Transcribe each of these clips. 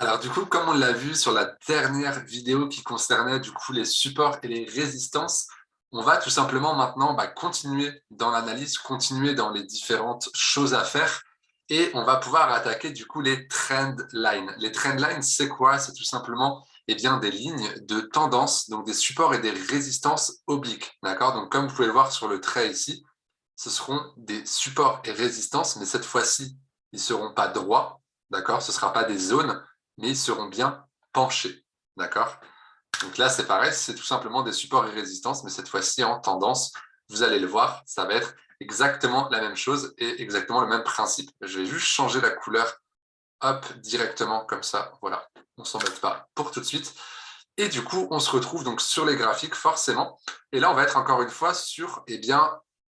Alors du coup, comme on l'a vu sur la dernière vidéo qui concernait du coup les supports et les résistances, on va tout simplement maintenant continuer dans l'analyse, continuer dans les différentes choses à faire et on va pouvoir attaquer du coup les trend lines. Les trend lines, c'est quoi? C'est tout simplement des lignes de tendance, donc des supports et des résistances obliques. D'accord? Donc comme vous pouvez le voir sur le trait ici, ce seront des supports et résistances, mais cette fois-ci, ils ne seront pas droits, d'accord? Ce ne sera pas des zones, mais ils seront bien penchés, d'accord? Donc là, c'est pareil, c'est tout simplement des supports et résistances, mais cette fois-ci en tendance, vous allez le voir, ça va être exactement la même chose et exactement le même principe. Je vais juste changer la couleur, hop, directement comme ça, voilà, on ne s'embête pas pour tout de suite. Et du coup, on se retrouve donc sur les graphiques, forcément. Et là, on va être encore une fois sur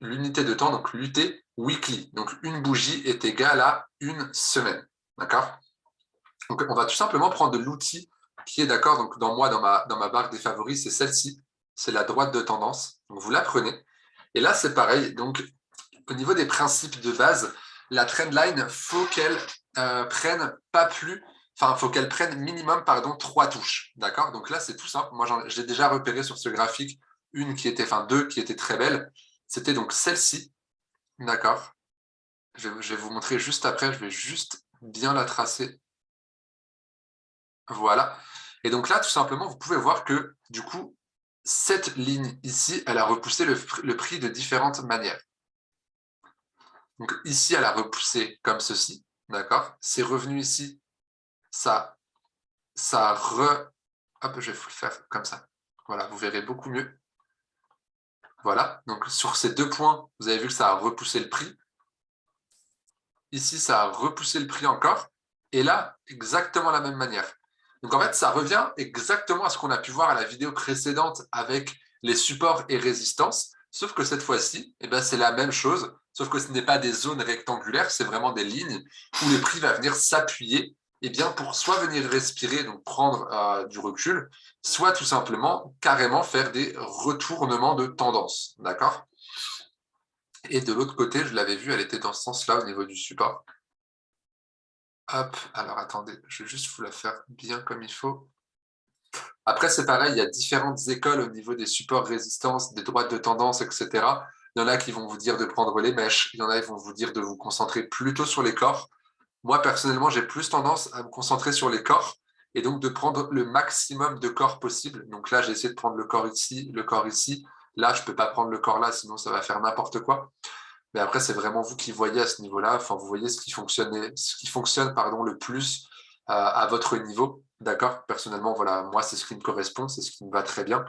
l'unité de temps, donc l'UT weekly. Donc, une bougie est égale à une semaine. D'accord? Donc, on va tout simplement prendre l'outil qui est d'accord. Donc, dans ma barre des favoris, c'est celle-ci. C'est la droite de tendance. Donc, vous la prenez. Et là, c'est pareil. Donc, au niveau des principes de base, la trendline, faut qu'elle prenne pas plus, enfin, faut qu'elle prenne minimum, pardon, 3 touches. D'accord? Donc là, c'est tout simple. Moi, j'ai déjà repéré sur ce graphique deux qui étaient très belles. C'était donc celle-ci. D'accord? Je vais vous montrer juste après. Je vais juste bien la tracer. Voilà. Et donc là, tout simplement, vous pouvez voir que, du coup, cette ligne ici, elle a repoussé le prix de différentes manières. Donc ici, elle a repoussé comme ceci, d'accord? C'est revenu ici, ça, Hop, je vais vous le faire comme ça. Voilà, vous verrez beaucoup mieux. Voilà, donc sur ces deux points, vous avez vu que ça a repoussé le prix. Ici, ça a repoussé le prix encore. Et là, exactement la même manière. Donc en fait, ça revient exactement à ce qu'on a pu voir à la vidéo précédente avec les supports et résistances, sauf que cette fois-ci, c'est la même chose, sauf que ce n'est pas des zones rectangulaires, c'est vraiment des lignes où le prix va venir s'appuyer pour soit venir respirer, donc prendre du recul, soit tout simplement carrément faire des retournements de tendance. D'accord? Et de l'autre côté, je l'avais vu, elle était dans ce sens-là au niveau du support. Hop, alors attendez, je vais juste vous la faire bien comme il faut. Après, c'est pareil, il y a différentes écoles au niveau des supports résistance, des droites de tendance, etc. Il y en a qui vont vous dire de prendre les mèches, il y en a qui vont vous dire de vous concentrer plutôt sur les corps. Moi, personnellement, j'ai plus tendance à me concentrer sur les corps et donc de prendre le maximum de corps possible. Donc là, j'ai essayé de prendre le corps ici, le corps ici. Là, je ne peux pas prendre le corps là, sinon ça va faire n'importe quoi. Mais après, c'est vraiment vous qui voyez à ce niveau-là. Enfin, vous voyez ce qui fonctionne le plus à votre niveau. D'accord? Personnellement, voilà, moi, c'est ce qui me correspond, c'est ce qui me va très bien.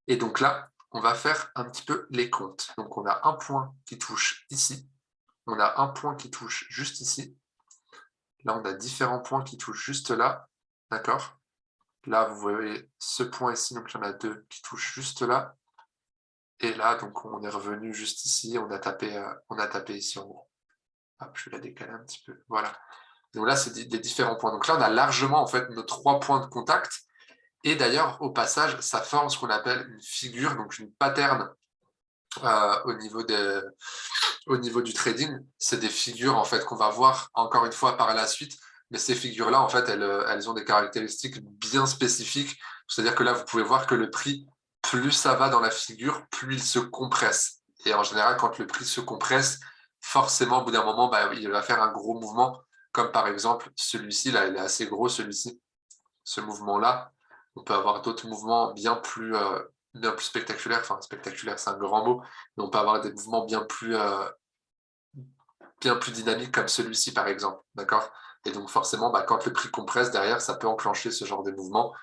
Et donc là, on va faire un petit peu les comptes. Donc, on a un point qui touche ici. On a un point qui touche juste ici. Là, on a différents points qui touchent juste là. D'accord? Là, vous voyez ce point ici. Donc, il y en a deux qui touchent juste là. Et là, donc, on est revenu juste ici. On a tapé ici en gros. Hop, je vais la décaler un petit peu. Voilà. Donc là, c'est des différents points. Donc là, on a largement en fait nos 3 points de contact. Et d'ailleurs, au passage, ça forme ce qu'on appelle une figure, donc une pattern au niveau du trading. C'est des figures en fait qu'on va voir encore une fois par la suite. Mais ces figures-là, en fait, elles ont des caractéristiques bien spécifiques. C'est-à-dire que là, vous pouvez voir que le prix, plus ça va dans la figure, plus il se compresse. Et en général, quand le prix se compresse, forcément, au bout d'un moment, il va faire un gros mouvement, comme par exemple celui-ci, là, il est assez gros, celui-ci, ce mouvement-là. On peut avoir d'autres mouvements bien plus spectaculaires. Enfin, spectaculaire, c'est un grand mot, mais on peut avoir des mouvements bien plus dynamiques comme celui-ci, par exemple. D'accord? Et donc, forcément, quand le prix compresse derrière, ça peut enclencher ce genre de mouvement.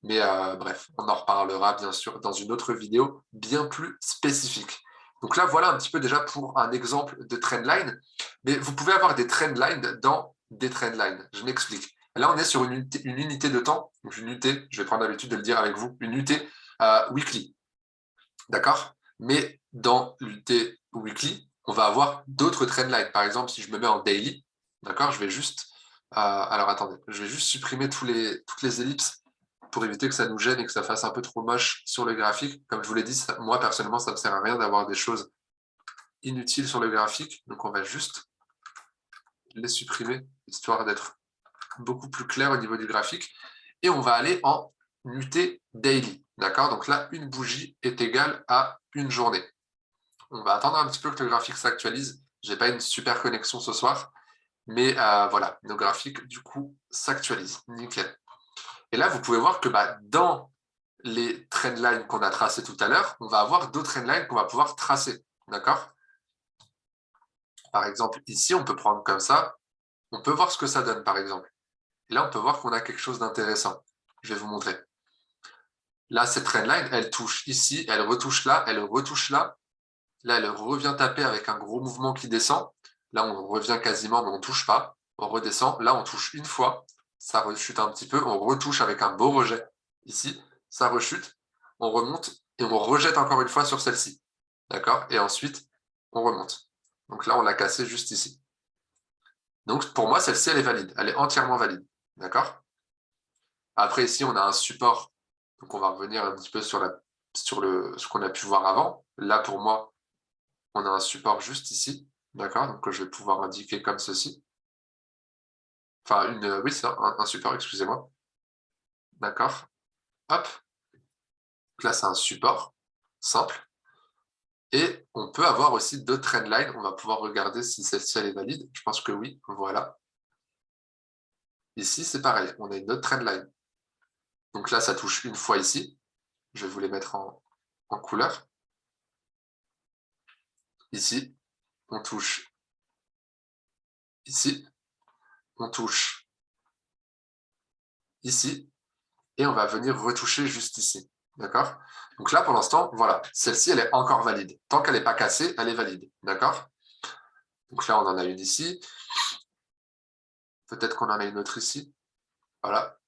Mais bref, on en reparlera bien sûr dans une autre vidéo bien plus spécifique. Donc là, voilà un petit peu déjà pour un exemple de trendline. Mais vous pouvez avoir des trendlines dans des trendlines. Je m'explique. Là, on est sur une unité de temps. Donc une unité, je vais prendre l'habitude de le dire avec vous, une unité weekly. D'accord? Mais dans l'unité weekly, on va avoir d'autres trendlines. Par exemple, si je me mets en daily, d'accord, je vais juste... alors attendez, je vais juste supprimer toutes les ellipses pour éviter que ça nous gêne et que ça fasse un peu trop moche sur le graphique. Comme je vous l'ai dit, moi personnellement, ça ne me sert à rien d'avoir des choses inutiles sur le graphique. Donc on va juste les supprimer, histoire d'être beaucoup plus clair au niveau du graphique. Et on va aller en UT daily. D'accord? Donc là, une bougie est égale à une journée. On va attendre un petit peu que le graphique s'actualise. Je n'ai pas une super connexion ce soir. Mais voilà, nos graphiques, du coup, s'actualisent. Nickel. Et là, vous pouvez voir que dans les trendlines qu'on a tracées tout à l'heure, on va avoir d'autres trendlines qu'on va pouvoir tracer. D'accord? Par exemple, ici, on peut prendre comme ça. On peut voir ce que ça donne, par exemple. Et là, on peut voir qu'on a quelque chose d'intéressant. Je vais vous montrer. Là, cette trendline, elle touche ici, elle retouche là, elle retouche là. Là, elle revient taper avec un gros mouvement qui descend. Là, on revient quasiment, mais on ne touche pas. On redescend. Là, on touche une fois. Ça rechute un petit peu. On retouche avec un beau rejet. Ici, ça rechute. On remonte et on rejette encore une fois sur celle-ci. D'accord? Et ensuite, on remonte. Donc là, on l'a cassé juste ici. Donc, pour moi, celle-ci, elle est valide. Elle est entièrement valide. D'accord? Après, ici, on a un support. Donc, on va revenir un petit peu sur ce qu'on a pu voir avant. Là, pour moi, on a un support juste ici. D'accord? Donc, je vais pouvoir indiquer comme ceci. Enfin, oui, c'est un support, excusez-moi. D'accord? Hop. Donc là, c'est un support simple. Et on peut avoir aussi d'autres trendlines. On va pouvoir regarder si celle-ci, elle est valide. Je pense que oui. Voilà. Ici, c'est pareil. On a une autre trendline. Donc là, ça touche une fois ici. Je vais vous les mettre en couleur. Ici, on touche ici. On touche ici. Et on va venir retoucher juste ici. D'accord? Donc là, pour l'instant, voilà. Celle-ci, elle est encore valide. Tant qu'elle n'est pas cassée, elle est valide. D'accord? Donc là, on en a une ici. Peut-être qu'on en a une autre ici. Voilà.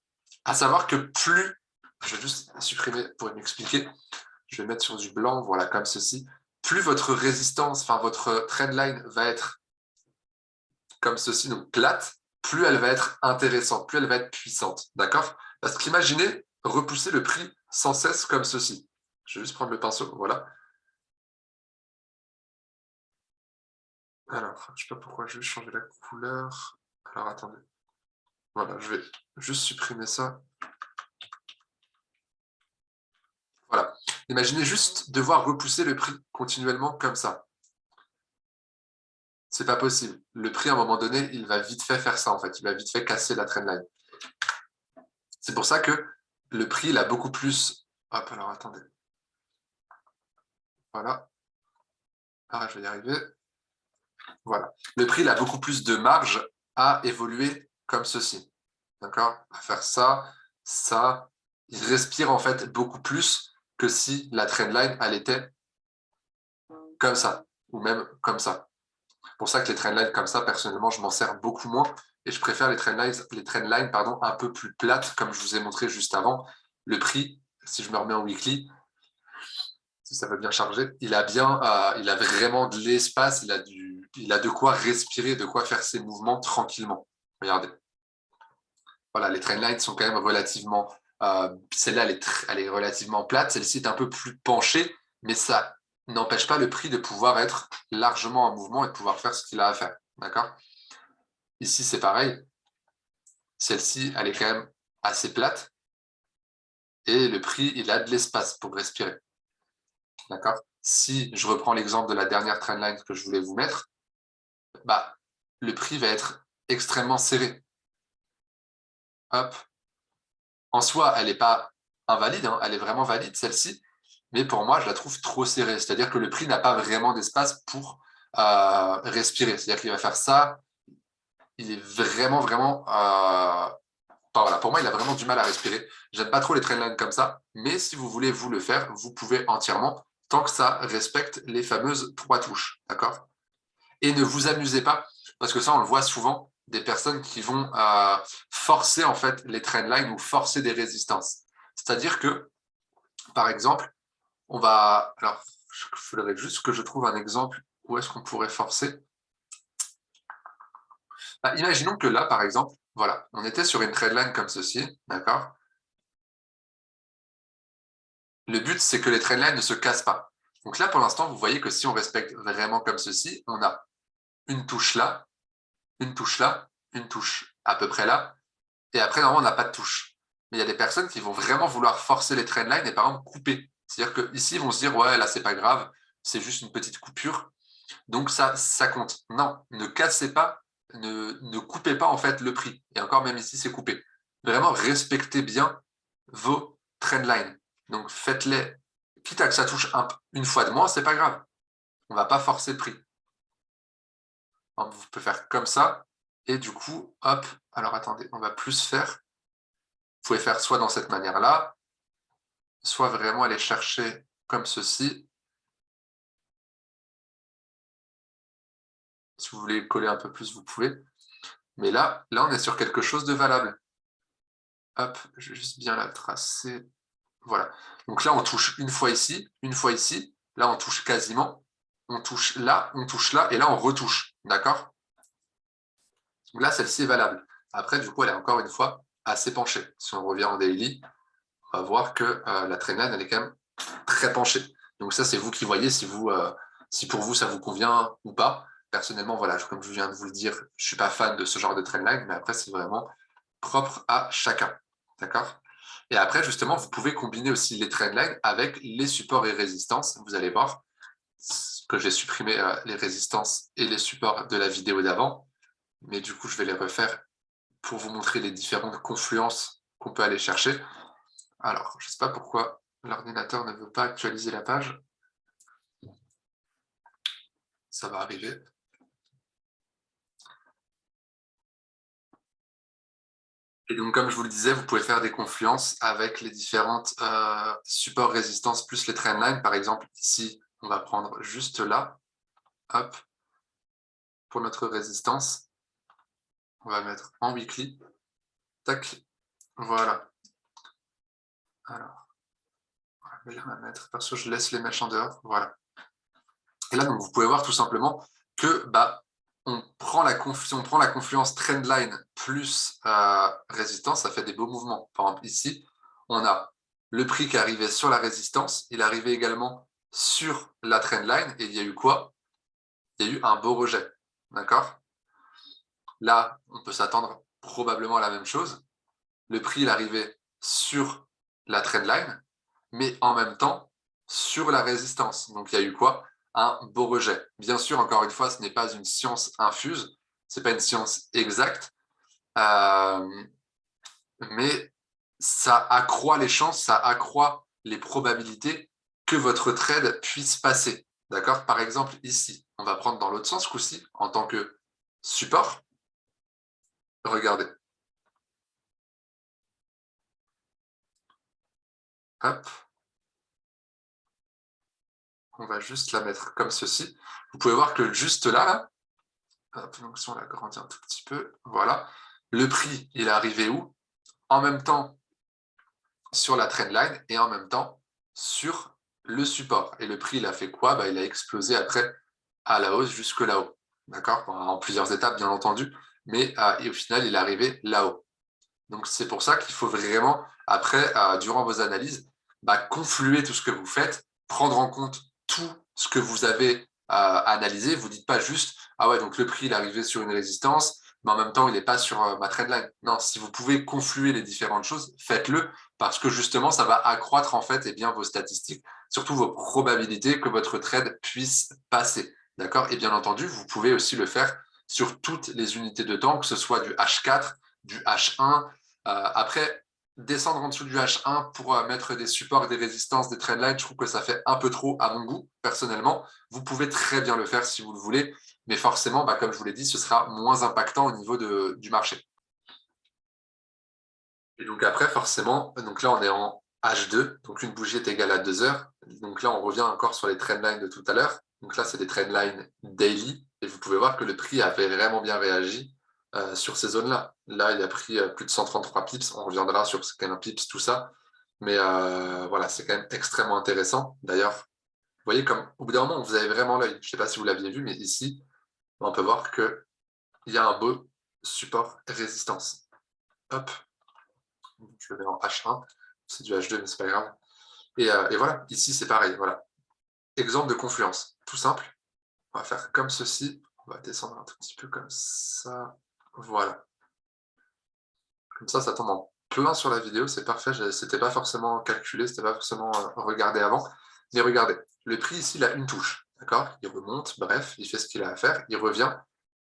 À savoir que plus, je vais juste supprimer pour m'expliquer, je vais mettre sur du blanc, voilà, comme ceci. Plus votre résistance, enfin votre trendline va être comme ceci, donc plate, plus elle va être intéressante, plus elle va être puissante. D'accord? Parce qu'imaginez repousser le prix sans cesse comme ceci. Je vais juste prendre le pinceau, voilà. Alors, je ne sais pas pourquoi je vais changer la couleur. Alors, attendez. Voilà, je vais juste supprimer ça. Voilà. Imaginez juste devoir repousser le prix continuellement comme ça. C'est pas possible. Le prix, à un moment donné, il va vite fait faire ça, en fait. Il va vite fait casser la trendline. C'est pour ça que le prix, il a beaucoup plus... Hop, alors, attendez. Voilà. Ah, je vais y arriver. Voilà. Le prix, il a beaucoup plus de marge à évoluer comme ceci. D'accord? À faire ça, ça. Il respire, en fait, beaucoup plus que si la trendline, elle était comme ça, ou même comme ça. C'est pour ça que les trendlines comme ça, personnellement, je m'en sers beaucoup moins et je préfère les trendlines un peu plus plates, comme je vous ai montré juste avant. Le prix, si je me remets en weekly, si ça veut bien charger, il a vraiment de l'espace, il a de quoi respirer, de quoi faire ses mouvements tranquillement. Regardez. Voilà, les trendlines sont quand même relativement... celle-là, elle est relativement plate. Celle-ci est un peu plus penchée, mais ça n'empêche pas le prix de pouvoir être largement en mouvement et de pouvoir faire ce qu'il a à faire. D'accord? Ici, c'est pareil. Celle-ci, elle est quand même assez plate. Et le prix, il a de l'espace pour respirer. D'accord? Si je reprends l'exemple de la dernière trendline que je voulais vous mettre, le prix va être extrêmement serré. Hop. En soi, elle n'est pas invalide, hein, elle est vraiment valide, celle-ci. Mais pour moi, je la trouve trop serrée. C'est-à-dire que le prix n'a pas vraiment d'espace pour respirer. C'est-à-dire qu'il va faire ça. Il est vraiment, vraiment... voilà. Pour moi, il a vraiment du mal à respirer. J'aime pas trop les trendlines comme ça. Mais si vous voulez vous le faire, vous pouvez entièrement, tant que ça respecte les fameuses 3 touches. D'accord? Et ne vous amusez pas, parce que ça, on le voit souvent, des personnes qui vont forcer en fait les trendlines ou forcer des résistances. C'est-à-dire que, par exemple, on va... Alors, il faudrait juste que je trouve un exemple où est-ce qu'on pourrait forcer. Imaginons que là, par exemple, voilà, on était sur une trendline comme ceci, d'accord? Le but, c'est que les trendlines ne se cassent pas. Donc là, pour l'instant, vous voyez que si on respecte vraiment comme ceci, on a une touche là, une touche là, une touche à peu près là, et après, normalement, on n'a pas de touche. Mais il y a des personnes qui vont vraiment vouloir forcer les trendlines et par exemple couper. C'est-à-dire qu'ici, ils vont se dire, ouais, là, c'est pas grave, c'est juste une petite coupure. Donc, ça compte. Non, ne cassez pas, ne coupez pas en fait le prix. Et encore, même ici, c'est coupé. Vraiment, respectez bien vos trendlines. Donc, faites-les, quitte à que ça touche une fois de moins, c'est pas grave. On ne va pas forcer le prix. Donc, vous pouvez faire comme ça. Et du coup, hop, alors attendez, on va plus faire. Vous pouvez faire soit dans cette manière-là, soit vraiment aller chercher comme ceci. Si vous voulez coller un peu plus, vous pouvez. Mais là, on est sur quelque chose de valable. Hop, je vais juste bien la tracer. Voilà. Donc là, on touche une fois ici, une fois ici. Là, on touche quasiment. On touche là, et là, on retouche. D'accord? Là, celle-ci est valable. Après, du coup, elle est encore une fois assez penchée. Si on revient en daily, on va voir que la traînade, elle est quand même très penchée. Donc ça, c'est vous qui voyez si pour vous, ça vous convient ou pas. Personnellement, voilà, comme je viens de vous le dire, je ne suis pas fan de ce genre de trendline, mais après, c'est vraiment propre à chacun. D'accord? Et après, justement, vous pouvez combiner aussi les trendlines avec les supports et résistances. Vous allez voir que j'ai supprimé les résistances et les supports de la vidéo d'avant. Mais du coup, je vais les refaire pour vous montrer les différentes confluences qu'on peut aller chercher. Alors, je ne sais pas pourquoi l'ordinateur ne veut pas actualiser la page. Ça va arriver. Et donc, comme je vous le disais, vous pouvez faire des confluences avec les différentes supports résistance plus les trendlines. Par exemple, ici, on va prendre juste là. Hop. Pour notre résistance, on va mettre en weekly. Tac. Voilà. Alors, on va mettre, perso, je laisse les mèches en dehors. Voilà. Et là, donc, vous pouvez voir tout simplement que on prend la confluence trendline plus résistance, ça fait des beaux mouvements. Par exemple, ici, on a le prix qui arrivait sur la résistance, il arrivait également sur la trendline, et il y a eu quoi? Il y a eu un beau rejet. D'accord? Là, on peut s'attendre probablement à la même chose. Le prix, il arrivait sur la trendline, mais en même temps sur la résistance. Donc, il y a eu quoi? Un beau rejet. Bien sûr, encore une fois, ce n'est pas une science infuse, ce n'est pas une science exacte, mais ça accroît les chances, ça accroît les probabilités que votre trade puisse passer. D'accord? Par exemple, ici, on va prendre dans l'autre sens, ce coup-ci, en tant que support. Regardez. Hop. On va juste la mettre comme ceci. Vous pouvez voir que juste là, hop, donc si on l'agrandit un tout petit peu, voilà, le prix, il est arrivé où? En même temps sur la trendline et en même temps sur le support. Et le prix, il a fait quoi? Il a explosé après à la hausse jusque là-haut. D'accord? En plusieurs étapes, bien entendu, mais et au final, il est arrivé là-haut. Donc, c'est pour ça qu'il faut vraiment, après, durant vos analyses, confluer tout ce que vous faites, prendre en compte tout ce que vous avez analysé. Vous ne dites pas juste, ah ouais, donc le prix, il est arrivé sur une résistance, mais en même temps, il n'est pas sur ma trendline. Non, si vous pouvez confluer les différentes choses, faites-le, parce que justement, ça va accroître en fait vos statistiques, surtout vos probabilités que votre trade puisse passer. D'accord? Et bien entendu, vous pouvez aussi le faire sur toutes les unités de temps, que ce soit du H4, du H1. Après, descendre en dessous du H1 pour mettre des supports, des résistances, des trendlines, je trouve que ça fait un peu trop à mon goût, personnellement. Vous pouvez très bien le faire si vous le voulez, mais forcément, comme je vous l'ai dit, ce sera moins impactant au niveau du marché. Et donc après, forcément, donc là, on est en H2, donc une bougie est égale à 2 heures. Donc là, on revient encore sur les trendlines de tout à l'heure. Donc là, c'est des trendlines daily, et vous pouvez voir que le prix avait vraiment bien réagi sur ces zones-là. Là, il a pris plus de 133 pips, on reviendra sur ce qu'est un pips, tout ça. Mais voilà, c'est quand même extrêmement intéressant. D'ailleurs, vous voyez comme au bout d'un moment, vous avez vraiment l'œil. Je ne sais pas si vous l'aviez vu, mais ici, on peut voir qu'il y a un beau support résistance. Hop, je le mets en H1, c'est du H2, mais c'est pas grave. Et voilà, ici, c'est pareil. Voilà. Exemple de confluence, tout simple. On va faire comme ceci. On va descendre un tout petit peu comme ça. Voilà. Comme ça tombe en plein sur la vidéo, c'est parfait. C'était pas forcément calculé, c'était pas forcément regardé avant. Mais regardez, le prix ici, il a une touche, d'accord? Il remonte, bref, il fait ce qu'il a à faire, il revient.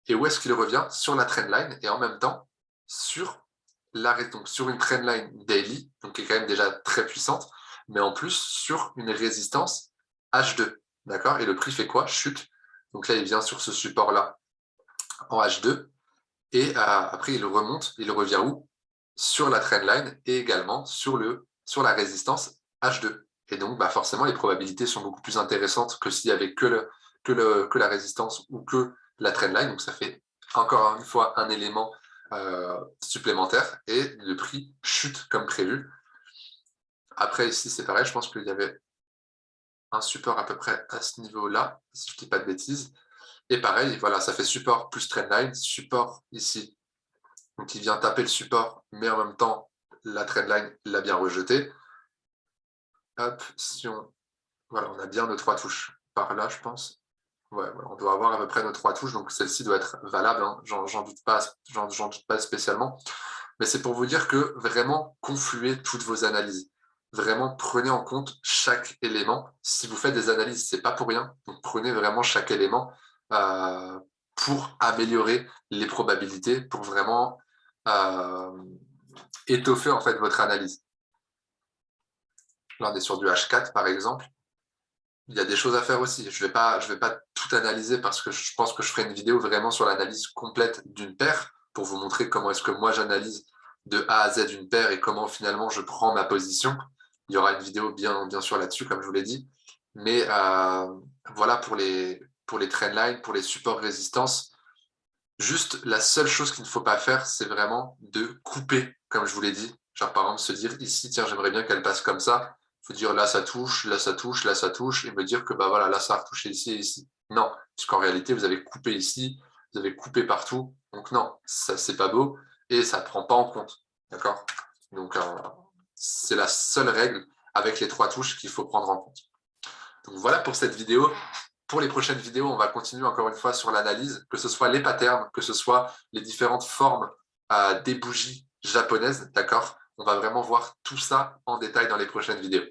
Et où est-ce qu'il revient? Sur la trendline et en même temps sur donc sur une trendline daily, donc qui est quand même déjà très puissante, mais en plus sur une résistance H2, d'accord? Et le prix fait quoi? Chute. Donc là, il vient sur ce support-là en H2 et après, il remonte, il revient où? Sur la trendline et également sur la résistance H2. Et donc, bah forcément, les probabilités sont beaucoup plus intéressantes que s'il n'y avait que la résistance ou que la trendline. Donc, ça fait encore une fois un élément supplémentaire et le prix chute comme prévu. Après, ici, c'est pareil, je pense qu'il y avait un support à peu près à ce niveau-là, si je ne dis pas de bêtises. Et pareil, voilà, ça fait support plus trendline, support ici. Donc, il vient taper le support, mais en même temps, la trendline l'a bien rejeté. Hop, voilà, on a bien nos 3 touches par là, je pense. Ouais, voilà, on doit avoir à peu près nos 3 touches, donc celle-ci doit être valable, hein. J'en doute pas spécialement. Mais c'est pour vous dire que vraiment, confluez toutes vos analyses. Vraiment, prenez en compte chaque élément. Si vous faites des analyses, c'est pas pour rien. Donc, prenez vraiment chaque élément pour améliorer les probabilités, pour vraiment étoffer en fait votre analyse. Là, on est sur du H4, par exemple. Il y a des choses à faire aussi. Je vais pas tout analyser parce que je pense que je ferai une vidéo vraiment sur l'analyse complète d'une paire pour vous montrer comment est-ce que moi j'analyse de A à Z une paire et comment finalement je prends ma position. Il y aura une vidéo bien sûr là-dessus, comme je vous l'ai dit. Mais voilà pour les trendlines, pour les supports résistance. Juste la seule chose qu'il ne faut pas faire, c'est vraiment de couper, comme je vous l'ai dit. Genre par exemple se dire ici, tiens, j'aimerais bien qu'elle passe comme ça. Il faut dire là ça touche, là ça touche, là ça touche, et me dire que bah voilà, là ça a retouché ici et ici. Non, parce qu'en réalité, vous avez coupé ici, vous avez coupé partout. Donc non, ça c'est pas beau et ça ne prend pas en compte. D'accord? Donc c'est la seule règle avec les 3 touches qu'il faut prendre en compte. Donc voilà pour cette vidéo. Pour les prochaines vidéos, on va continuer encore une fois sur l'analyse, que ce soit les patterns, que ce soit les différentes formes des bougies japonaises, d'accord? On va vraiment voir tout ça en détail dans les prochaines vidéos.